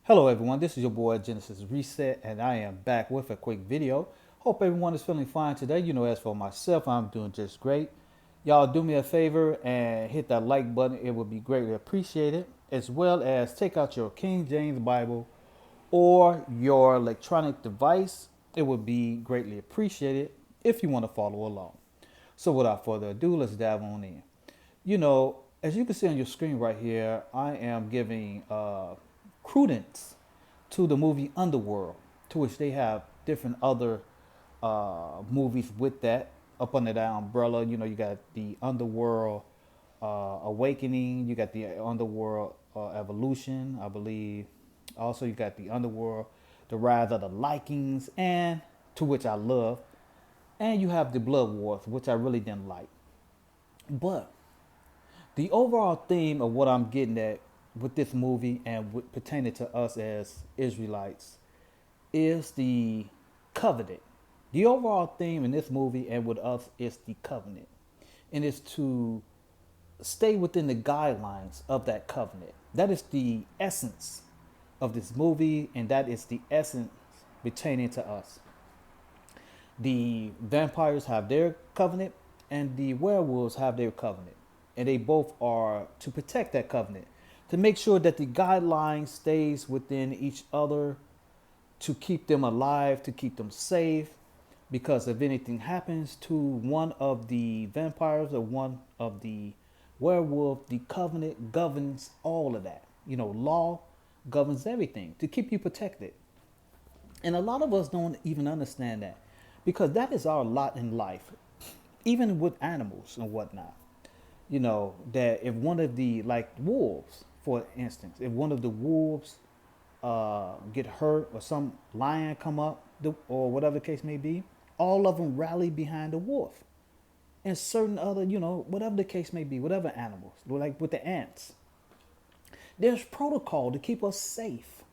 Hello everyone, this is your boy Genesis Reset and I am back with a quick video. Hope everyone is feeling fine today. As for myself, I'm doing just great. Y'all do me a favor and hit that like button. It would be greatly appreciated. As well as take out your King James Bible or your electronic device. It would be greatly appreciated if you want to follow along. So without further ado, let's dive on in. As you can see on your screen right here, I am giving credence to the movie Underworld, to which they have different other movies with that up under that umbrella. You got the Underworld Awakening, you got the Underworld Evolution, I believe. Also, you got the Underworld, The Rise of the Likings, and to which I love. And you have the Blood Wars, which I really didn't like. But the overall theme of what I'm getting at with this movie and pertaining to us as Israelites is the covenant. The overall theme in this movie and with us is the covenant. And it's to stay within the guidelines of that covenant. That is the essence of this movie, and that is the essence pertaining to us. The vampires have their covenant, and the werewolves have their covenant. And they both are to protect that covenant, to make sure that the guidelines stays within each other, to keep them alive, to keep them safe. Because if anything happens to one of the vampires or one of the werewolf, the covenant governs all of that. Law governs everything to keep you protected. And a lot of us don't even understand that, because that is our lot in life, even with animals and whatnot. That if one of the, like wolves, for instance, if one of the wolves get hurt or some lion come up or whatever the case may be, all of them rally behind the wolf. And certain other, whatever the case may be, whatever animals, like with the ants, there's protocol to keep us safe,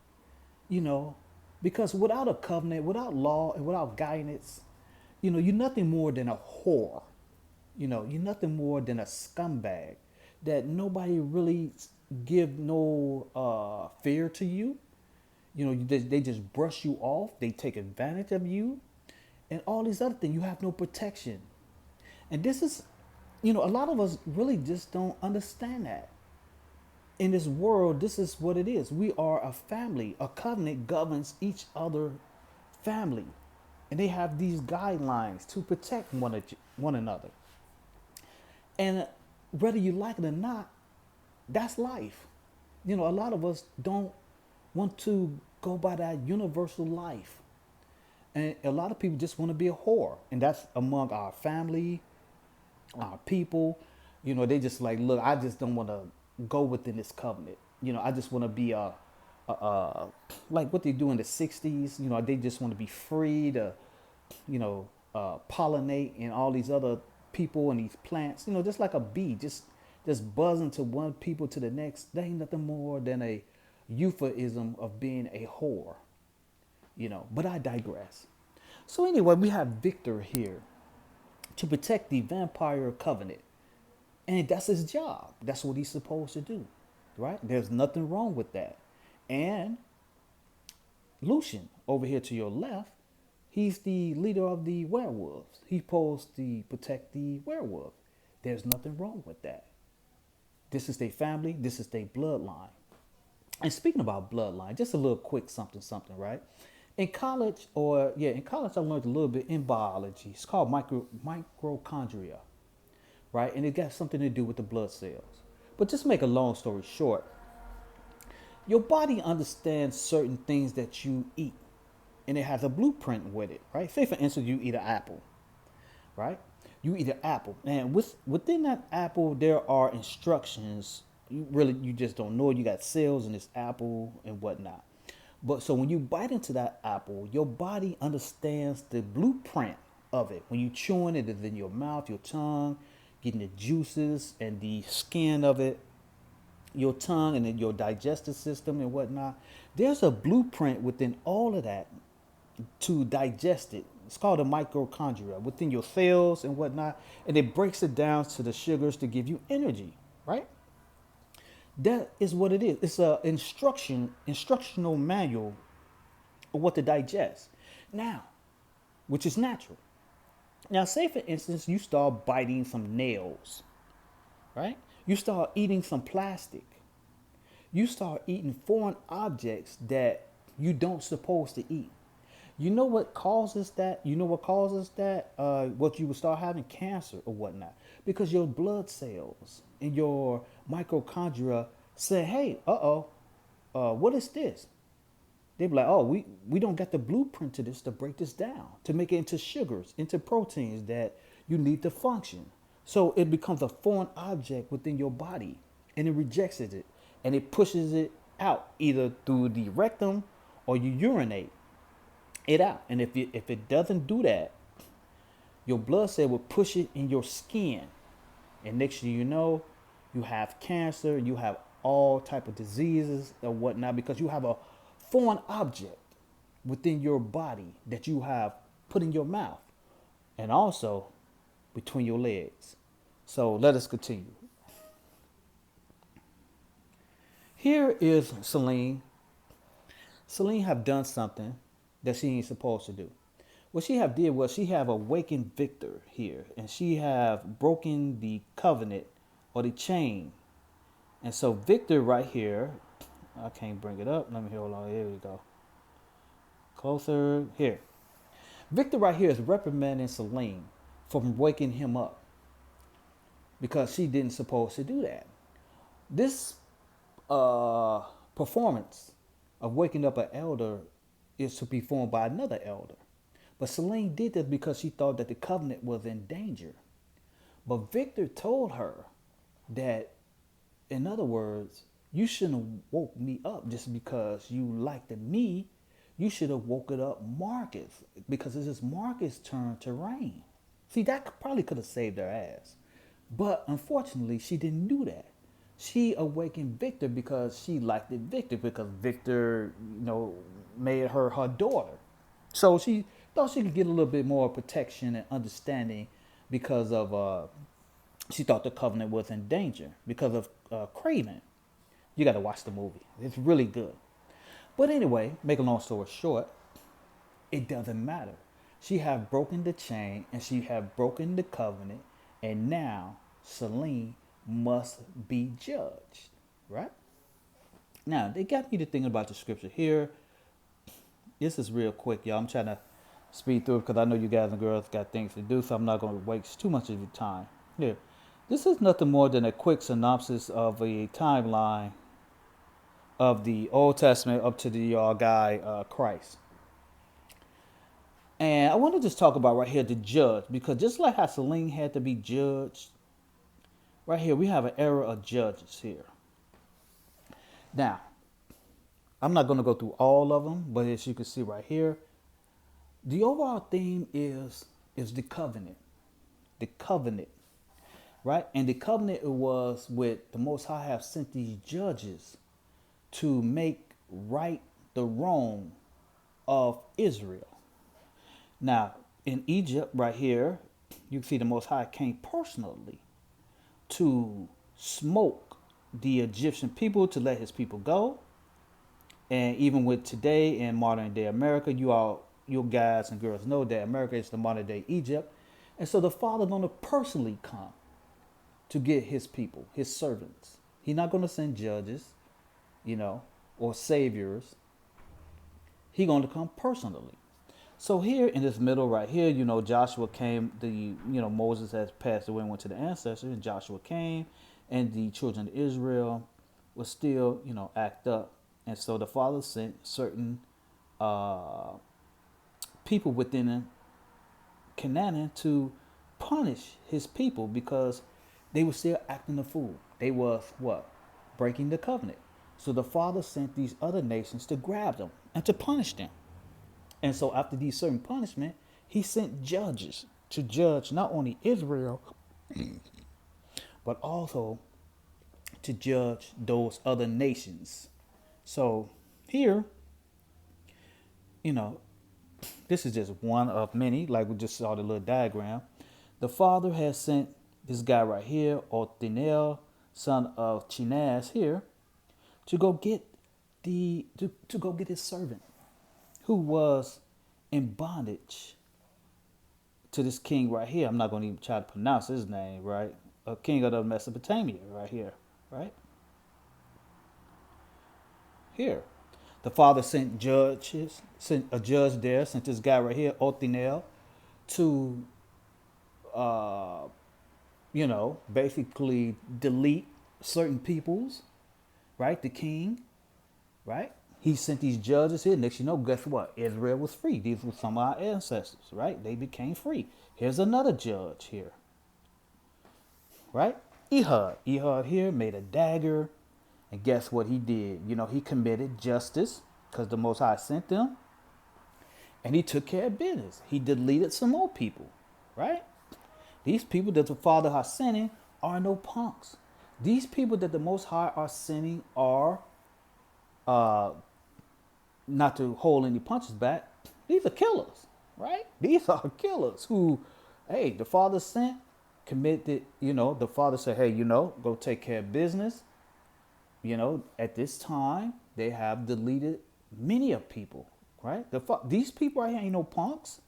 you know, because without a covenant, without law, and without guidance, you're nothing more than a whore. You're nothing more than a scumbag that nobody really give no fear to you. They just brush you off. They take advantage of you, and all these other things. You have no protection, and this is, a lot of us really just don't understand that. In this world, this is what it is. We are a family. A covenant governs each other family, and they have these guidelines to protect one another. And whether you like it or not, that's life. A lot of us don't want to go by that universal life. And a lot of people just want to be a whore. And that's among our family, our people. They just like, look, I just don't want to go within this covenant. I just want to be like what they do in the 60s. They just want to be free to, pollinate and all these other people and these plants, just like a bee, just buzzing to one people to the next. That ain't nothing more than a euphemism of being a whore, but I digress. So anyway, we have Victor here to protect the vampire covenant, and that's his job. That's what he's supposed to do, right? There's nothing wrong with that. And Lucian over here to your left, he's the leader of the werewolves. He's supposed to protect the werewolf. There's nothing wrong with that. This is their family. This is their bloodline. And speaking about bloodline, just a little quick something, right? In college, I learned a little bit in biology. It's called mitochondria, right? And it got something to do with the blood cells. But just make a long story short, your body understands certain things that you eat, and it has a blueprint with it, right? Say, for instance, you eat an apple, right? You eat an apple, and within that apple, there are instructions. You just don't know. You got cells in this apple and whatnot. But so when you bite into that apple, your body understands the blueprint of it. When you chewing it, it's in your mouth, your tongue, getting the juices and the skin of it, your tongue and then your digestive system and whatnot. There's a blueprint within all of that to digest it. It's called a mitochondria within your cells and whatnot. And it breaks it down to the sugars to give you energy, right? That is what it is. It's a instructional manual of what to digest. Now, which is natural. Now, say for instance, you start biting some nails, right? You start eating some plastic. You start eating foreign objects that you don't supposed to eat. You know what causes that? You know what causes that? What you will start having cancer or whatnot, because your blood cells and your mitochondria say, "Hey, what is this?" They be like, "Oh, we don't got the blueprint to this to break this down to make it into sugars, into proteins that you need to function." So it becomes a foreign object within your body, and it rejects it, and it pushes it out either through the rectum or you urinate it out. And if it doesn't do that, your blood cell will push it in your skin, and next thing you know, you have cancer, you have all type of diseases or whatnot, because you have a foreign object within your body that you have put in your mouth and also between your legs. So let us continue. Here is Celine. Celine have done something that she ain't supposed to do. What she have did was she have awakened Victor here, and she have broken the covenant or the chain. And so Victor right here, I can't bring it up. Let me hold on. Here we go. Closer here. Victor right here is reprimanding Celine from waking him up because she didn't supposed to do that. This performance of waking up an elder is to be performed by another elder. But Celine did this because she thought that the covenant was in danger. But Victor told her that, in other words, you shouldn't have woke me up just because you liked me. You should have woken up Marcus, because this is Marcus' turn to reign. See, that probably could have saved her ass. But unfortunately, she didn't do that. She awakened Victor because she liked Victor, because Victor, made her daughter. So she thought she could get a little bit more protection and understanding because of, she thought the covenant was in danger because of Craven. You got to watch the movie. It's really good. But anyway, make a long story short, it doesn't matter. She have broken the chain and she have broken the covenant, and now Celine must be judged, right? Now, they got me to thinking about the scripture here. This is real quick, y'all. I'm trying to speed through it because I know you guys and girls got things to do, so I'm not going to waste too much of your time. Here, this is nothing more than a quick synopsis of a timeline of the Old Testament up to the guy Christ. And I want to just talk about right here the judge, because just like how Celine had to be judged, right here we have an era of judges here. Now, I'm not going to go through all of them, but as you can see right here, the overall theme is the covenant. The covenant, right? And the covenant it was with the Most High have sent these judges to make right the wrong of Israel. Now, in Egypt right here, you can see the Most High came personally to smoke the Egyptian people to let his people go. And even with today in modern day America, you guys and girls know that America is the modern day Egypt. And so the Father going to personally come to get his people, his servants. He's not going to send judges, or saviors. He's going to come personally. So here in this middle right here, Joshua came, Moses has passed away and went to the ancestors, and Joshua came, and the children of Israel was still, act up. And so the Father sent certain people within Canaan to punish his people because they were still acting a fool. They was what? Breaking the covenant. So the Father sent these other nations to grab them and to punish them. And so after these certain punishment, he sent judges to judge not only Israel, but also to judge those other nations. So here, this is just one of many, like we just saw the little diagram. The Father has sent this guy right here, Othniel, son of Chinaz here, to go get to go get his servant who was in bondage to this king right here. I'm not going to even try to pronounce his name, right? A king of the Mesopotamia right here, right? Here. The father sent judges, sent a judge there, sent this guy right here, Othniel, to, uh, basically delete certain peoples, right? The king, right? He sent these judges here. Next, guess what? Israel was free. These were some of our ancestors, right? They became free. Here's another judge here, right? Ehud. Ehud here made a dagger. And guess what he did? He committed justice because the Most High sent them. And he took care of business. He deleted some more people, right? These people that the Father are sending are no punks. These people that the Most High are sending are, not to hold any punches back, these are killers, right? These are killers who, hey, the Father sent, committed, the Father said, hey, go take care of business. At this time, they have deleted many of people, right? These people right here ain't no punks.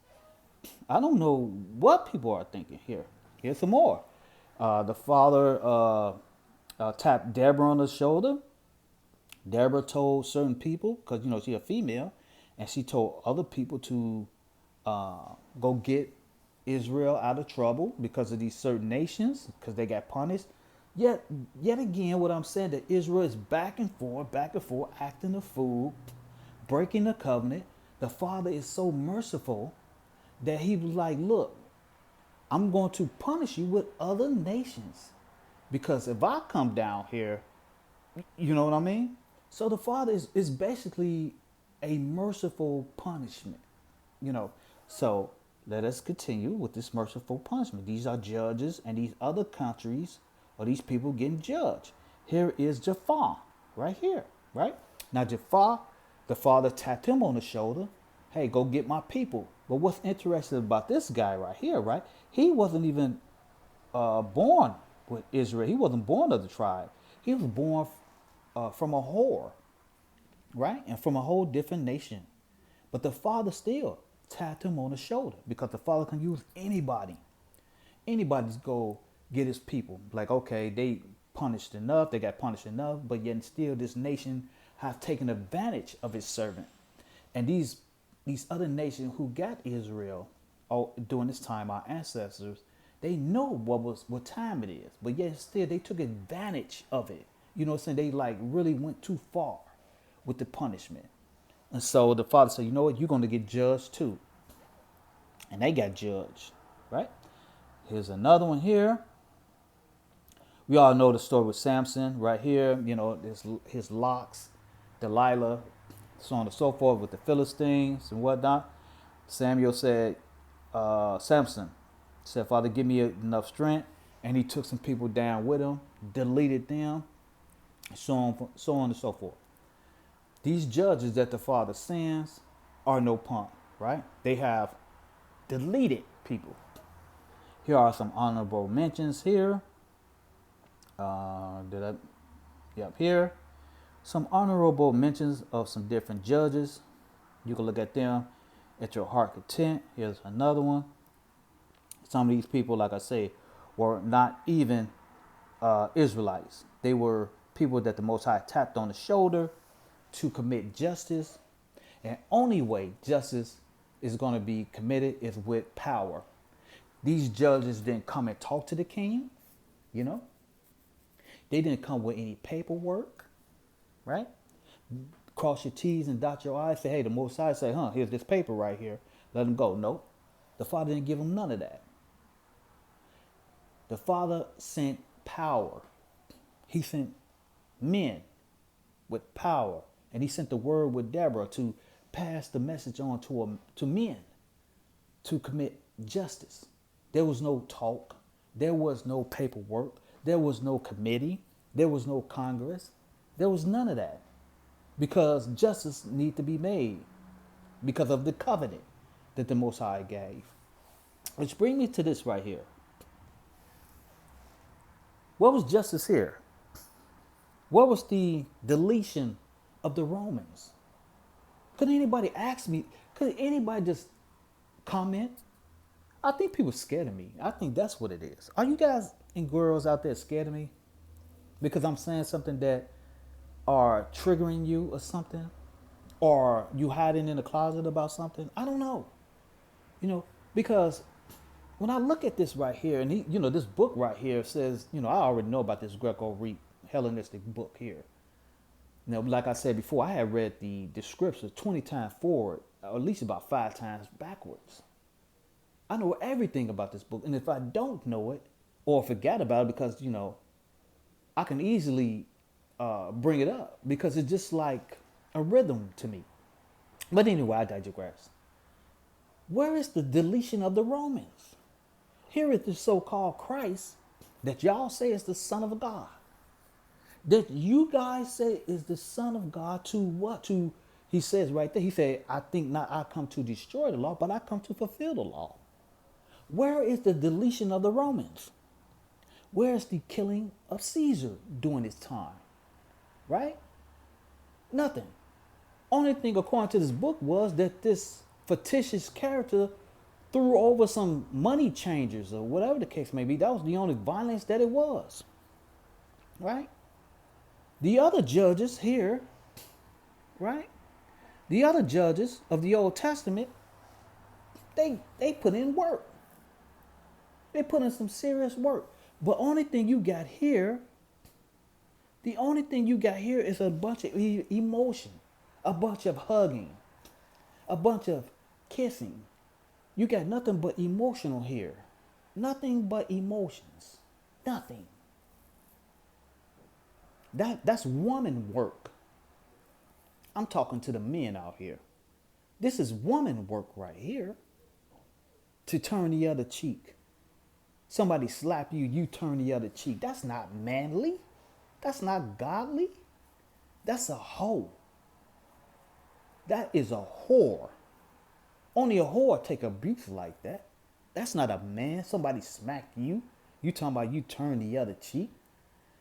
I don't know what people are thinking here. Here's some more. The father tapped Deborah on the shoulder. Deborah told certain people, because, she's a female, and she told other people to go get Israel out of trouble because of these certain nations, because they got punished. Yet again, what I'm saying, that Israel is back and forth, acting a fool, breaking the covenant. The Father is so merciful that he was like, look, I'm going to punish you with other nations. Because if I come down here, you know what I mean? So the Father is basically a merciful punishment, So let us continue with this merciful punishment. These are judges, and these other countries, or these people getting judged. Here is Japhar, right here, right? Now Japhar, the Father tapped him on the shoulder. Hey, go get my people. But what's interesting about this guy right here, right? He wasn't even born with Israel. He wasn't born of the tribe. He was born from a whore, right? And from a whole different nation. But the Father still tapped him on the shoulder because the Father can use anybody. Anybody's go get his people. Like, okay, they punished enough, they got punished enough, but yet still this nation have taken advantage of his servant. And these other nations who got Israel during this time, our ancestors, they know what time it is, but yet still they took advantage of it. You know what I'm saying? They like really went too far with the punishment. And so the Father said, you know what, you're going to get judged too. And they got judged, right? Here's another one here. We all know the story with Samson right here. His locks, Delilah, so on and so forth with the Philistines and whatnot. Samuel said, Samson said, Father, give me enough strength. And he took some people down with him, deleted them, so on and so forth. These judges that the Father sends are no punk, right? They have deleted people. Here are some honorable mentions here. Here. Some honorable mentions of some different judges. You can look at them at your heart content. Here's another one. Some of these people, like I say, were not even Israelites. They were people that the Most High tapped on the shoulder to commit justice. And only way justice is going to be committed is with power. These judges didn't come and talk to the king, They didn't come with any paperwork, right? Cross your T's and dot your I's. Say, hey, the Most High say, here's this paper right here. Let them go. Nope. The Father didn't give them none of that. The Father sent power. He sent men with power. And he sent the word with Deborah to pass the message on to men to commit justice. There was no talk. There was no paperwork. There was no committee. There was no Congress. There was none of that. Because justice need to be made. Because of the covenant that the Most High gave. Which brings me to this right here. What was justice here? What was the deletion of the Romans? Could anybody ask me? Could anybody just comment? I think people scared of me. I think that's what it is. Are you guys and girls out there scared of me? Because I'm saying something that are triggering you or something? Or you hiding in the closet about something? I don't know. You know, because when I look at this right here, and this book right here says, I already know about this Greco-Greek Hellenistic book here. Like I said before, I had read the scriptures 20 times forward, or at least about 5 times backwards. I know everything about this book. And if I don't know it or forget about it, because, I can easily bring it up because it's just like a rhythm to me. But anyway, I digress. Where is the deletion of the Romans? Here is the so-called Christ that y'all say is the Son of God. That you guys say is the Son of God to what? He says right there, he said, I think not I come to destroy the law, but I come to fulfill the law. Where is the deletion of the Romans? Where is the killing of Caesar during this time? Right? Nothing. Only thing according to this book was that this fictitious character threw over some money changers or whatever the case may be. That was the only violence that it was. Right? The other judges here, right? The other judges of the Old Testament, they put in work. They put in some serious work. But only thing you got here, is a bunch of emotion, a bunch of hugging, a bunch of kissing. You got nothing but emotional here. Nothing but emotions. Nothing. That's woman work. I'm talking to the men out here. This is woman work right here. To turn the other cheek. Somebody slap you, you turn the other cheek. That's not manly. That's not godly. That's a hoe. That is a whore. Only a whore take abuse like that. That's not a man. Somebody smack you. You talking about you turn the other cheek.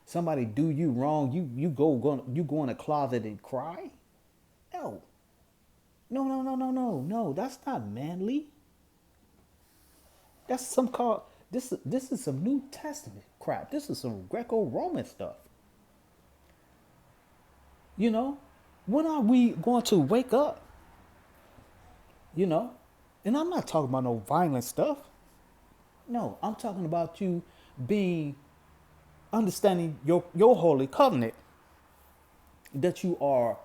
Somebody do you wrong. You go in a closet and cry. No. That's not manly. That's some called this is some New Testament crap. This is some Greco-Roman stuff. When are we going to wake up? And I'm not talking about no violent stuff. No, I'm talking about you understanding your holy covenant that you are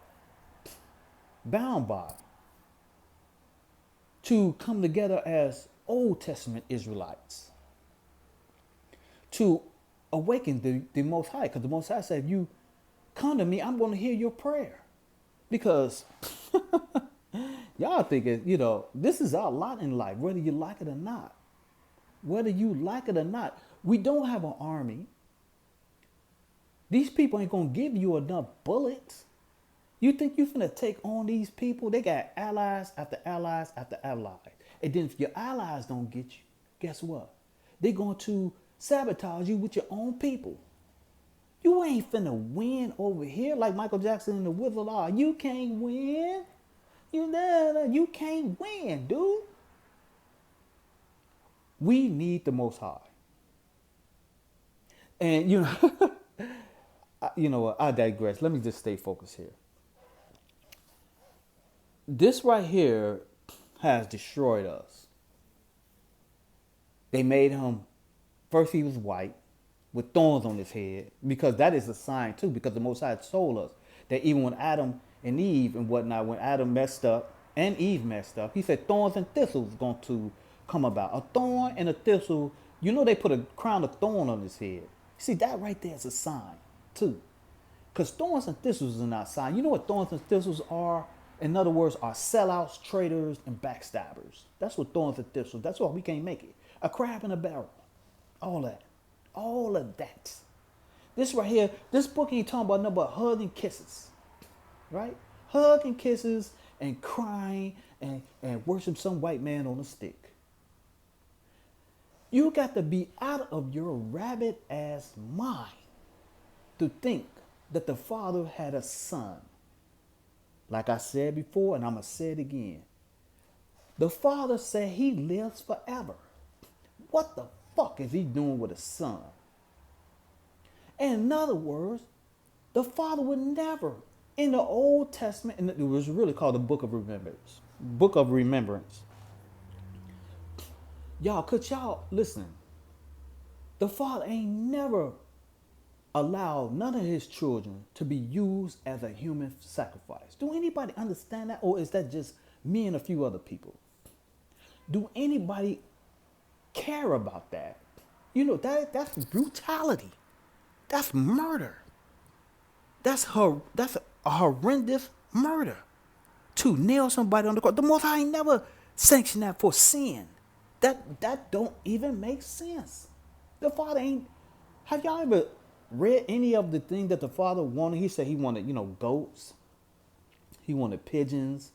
bound by to come together as Old Testament Israelites to awaken the Most High, because the Most High said, if you come to me, I'm going to hear your prayer. Because y'all think this is our lot in life, whether you like it or not. Whether you like it or not. We don't have an army. These people ain't going to give you enough bullets. You think you finna take on these people? They got allies after allies after allies. And then if your allies don't get you, guess what? They're going to sabotage you with your own people. You ain't finna win over here like Michael Jackson in the Wizard of Oz. You can't win. You can't win, dude. We need the Most High. And you know what? I digress. Let me just stay focused here. This right here has destroyed us. They made him, first he was white with thorns on his head, because that is a sign too, because the Most High told us that even when Adam and Eve and whatnot, when Adam messed up and Eve messed up, he said thorns and thistles going to come about. A thorn and a thistle, they put a crown of thorn on his head. See, that right there is a sign too. Because thorns and thistles are not signs. You know what thorns and thistles are? In other words, are sellouts, traitors, and backstabbers. That's what thorns and thistles. That's why we can't make it. A crab in a barrel. All that. All of that. This right here, this book ain't talking about nothing but hugs and kisses. Right? Hug and kisses and crying and worship some white man on a stick. You got to be out of your rabbit ass mind to think that the Father had a son. Like I said before, and I'm going to say it again. The Father said he lives forever. What the fuck is he doing with a son? And in other words, the Father would never, in the Old Testament, and it was really called the Book of Remembrance. Book of Remembrance. Y'all, could y'all listen? The Father ain't never allowed none of his children to be used as a human sacrifice. Do anybody understand that? Or is that just me and a few other people? Do anybody care about that? You know, that's brutality. That's murder. That's a horrendous murder. To nail somebody on the cross. The Most High ain't never sanctioned that for sin. That don't even make sense. The Father ain't. Have y'all ever read any of the thing that the Father wanted? He said he wanted, goats. He wanted pigeons,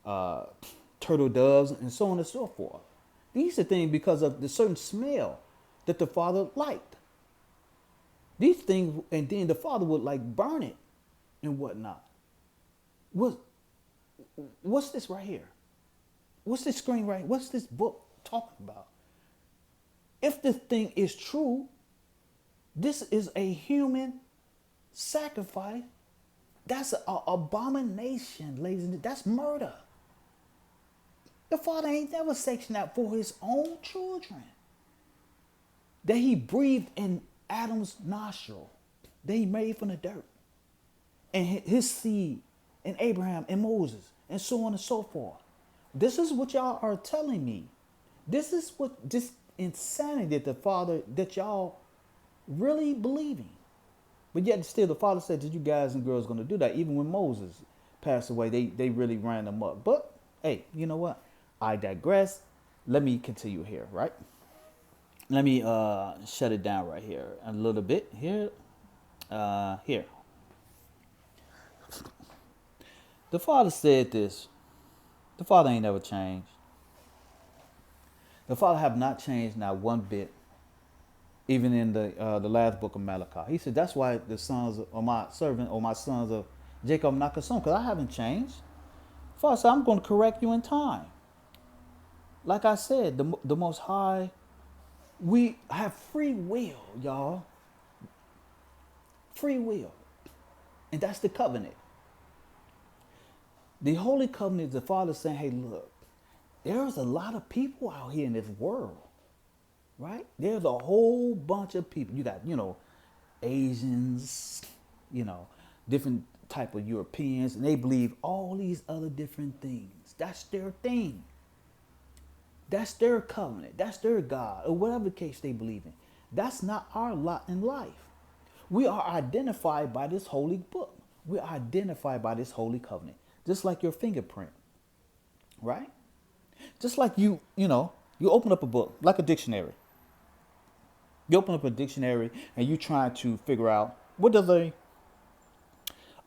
turtle doves, and so on and so forth. These are things because of the certain smell that the Father liked. These things, and then the Father would like burn it and whatnot. What's this right here? What's this screen right here? What's this book talking about? If this thing is true, this is a human sacrifice. That's an abomination, ladies and gentlemen. That's murder. The Father ain't never sanctioned that for his own children. That he breathed in Adam's nostril. That he made from the dirt. And his seed, and Abraham, and Moses, and so on and so forth. This is what y'all are telling me. This is what this insanity that the Father, that y'all really believing. But yet still the Father said that you guys and girls going to do that. Even when Moses passed away, they really ran them up. But hey, you know what? I digress. Let me continue here, right? Let me shut it down right here a little bit. Here. The Father said this. The Father ain't never changed. The Father have not changed not one bit. Even in the last book of Malachi, he said that's why the sons of my servant or my sons of Jacob not consumed, because I haven't changed. Father said I'm going to correct you in time. Like I said, the Most High, we have free will, y'all. Free will, and that's the covenant. The Holy Covenant is the Father saying, hey, look, there's a lot of people out here in this world, right? There's a whole bunch of people. You got, Asians, different type of Europeans, and they believe all these other different things. That's their thing. That's their covenant. That's their God, or whatever case they believe in. That's not our lot in life. We are identified by this holy book. We're identified by this holy covenant. Just like your fingerprint, right? Just like you open up a book, like a dictionary. You open up a dictionary and you try to figure out what does a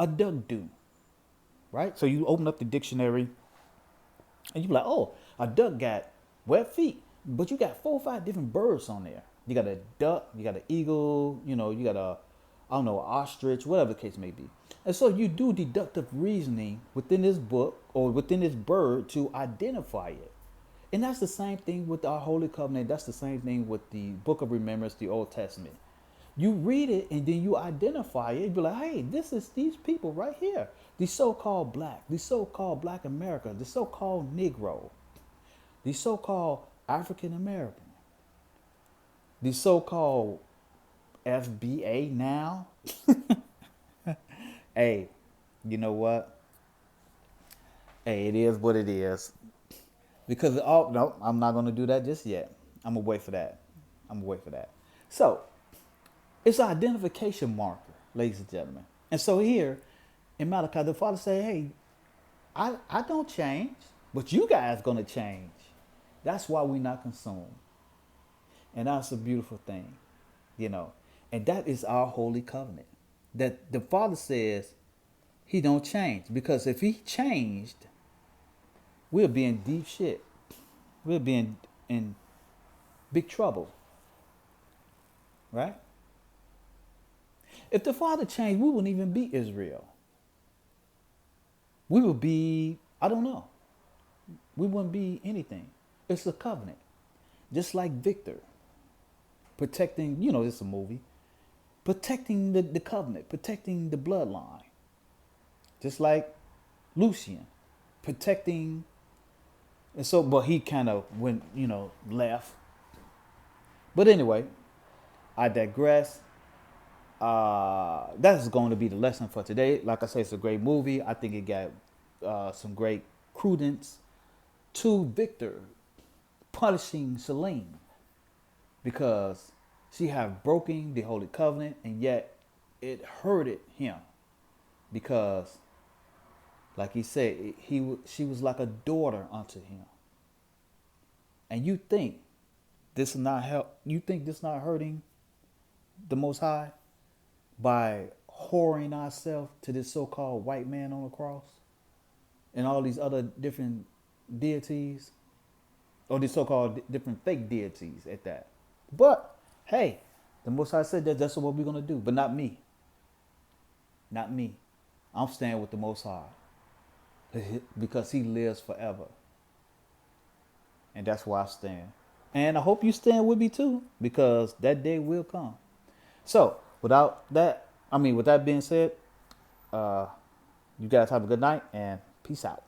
duck do, right? So you open up the dictionary and you be like, oh, a duck got web feet, but you got 4 or 5 different birds on there. You got a duck, you got an eagle, you got an ostrich, whatever the case may be. And so you do deductive reasoning within this book or within this bird to identify it. And that's the same thing with our Holy Covenant. That's the same thing with the Book of Remembrance, the Old Testament. You read it and then you identify it. You be like, hey, this is these people right here. The so-called black, the so-called Black America, the so-called Negro, the so-called African American, the so-called FBA now. Hey, you know what? Hey, it is what it is. Because, no, I'm not going to do that just yet. I'm going to wait for that. So, it's an identification marker, ladies and gentlemen. And so here, in Malachi, the Father said, hey, I don't change, but you guys going to change. That's why we're not consumed. And that's a beautiful thing, And that is our holy covenant. That the Father says he don't change. Because if he changed, we'll be in deep shit. We'll be in big trouble. Right? If the Father changed, we wouldn't even be Israel. We would be, I don't know. We wouldn't be anything. It's a covenant. Just like Victor, protecting, it's a movie, protecting the covenant, protecting the bloodline. Just like Lucian, protecting. And so, but he kind of went, left. But anyway, I digress. That's going to be the lesson for today. Like I say, it's a great movie. I think it got some great credence to Victor punishing Celine because she have broken the holy covenant, and yet it hurted him because, like he said, she was like a daughter unto him. And you think this not help? You think this not hurting the Most High by whoring ourselves to this so-called white man on the cross and all these other different deities, or these so-called different fake deities at that? But hey, the Most High said that that's what we're gonna do, but not me. Not me. I'm staying with the Most High because He lives forever, and that's where I stand. And I hope you stand with me too, because that day will come. So, with that being said, you guys have a good night and peace out.